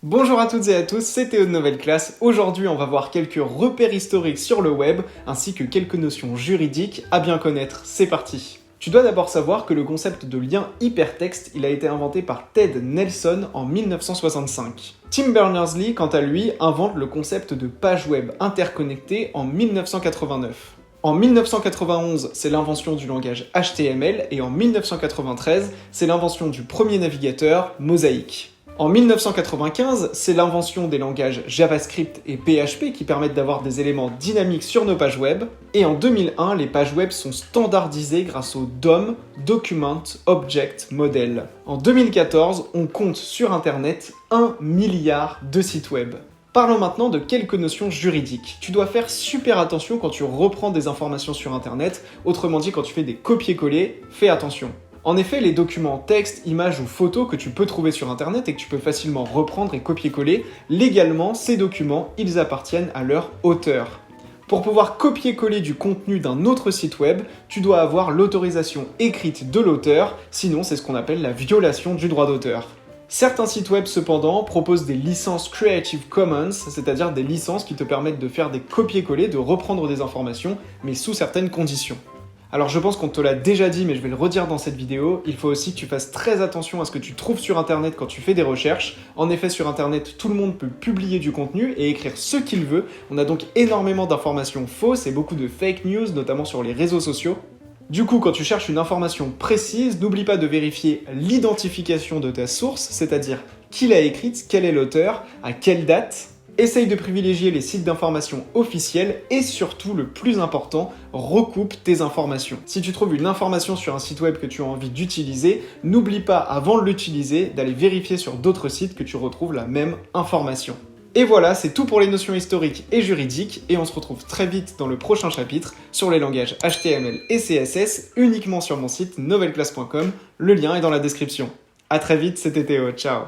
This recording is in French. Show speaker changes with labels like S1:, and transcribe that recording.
S1: Bonjour à toutes et à tous, c'est Théo de Nouvelle Classe. Aujourd'hui, on va voir quelques repères historiques sur le web, ainsi que quelques notions juridiques à bien connaître. C'est parti. Tu dois d'abord savoir que le concept de lien hypertexte, il a été inventé par Ted Nelson en 1965. Tim Berners-Lee, quant à lui, invente le concept de page web interconnectée en 1989. En 1991, c'est l'invention du langage HTML et en 1993, c'est l'invention du premier navigateur, Mosaic. En 1995, c'est l'invention des langages JavaScript et PHP qui permettent d'avoir des éléments dynamiques sur nos pages web. Et en 2001, les pages web sont standardisées grâce au DOM, Document Object Model. En 2014, on compte sur Internet 1 milliard de sites web. Parlons maintenant de quelques notions juridiques. Tu dois faire super attention quand tu reprends des informations sur Internet, autrement dit quand tu fais des copier-coller, fais attention. En effet, les documents texte, images ou photos que tu peux trouver sur Internet et que tu peux facilement reprendre et copier-coller, légalement, ces documents, ils appartiennent à leur auteur. Pour pouvoir copier-coller du contenu d'un autre site web, tu dois avoir l'autorisation écrite de l'auteur, sinon c'est ce qu'on appelle la violation du droit d'auteur. Certains sites web cependant proposent des licences Creative Commons, c'est-à-dire des licences qui te permettent de faire des copier-coller, de reprendre des informations, mais sous certaines conditions. Alors je pense qu'on te l'a déjà dit, mais je vais le redire dans cette vidéo, il faut aussi que tu fasses très attention à ce que tu trouves sur Internet quand tu fais des recherches. En effet, sur Internet, tout le monde peut publier du contenu et écrire ce qu'il veut. On a donc énormément d'informations fausses et beaucoup de fake news, notamment sur les réseaux sociaux. Du coup, quand tu cherches une information précise, n'oublie pas de vérifier l'identification de ta source, c'est-à-dire qui l'a écrite, quel est l'auteur, à quelle date. Essaye de privilégier les sites d'information officiels et surtout, le plus important, recoupe tes informations. Si tu trouves une information sur un site web que tu as envie d'utiliser, n'oublie pas, avant de l'utiliser, d'aller vérifier sur d'autres sites que tu retrouves la même information. Et voilà, c'est tout pour les notions historiques et juridiques, et on se retrouve très vite dans le prochain chapitre sur les langages HTML et CSS, uniquement sur mon site novelleclasse.com, le lien est dans la description. A très vite, c'était Théo, ciao.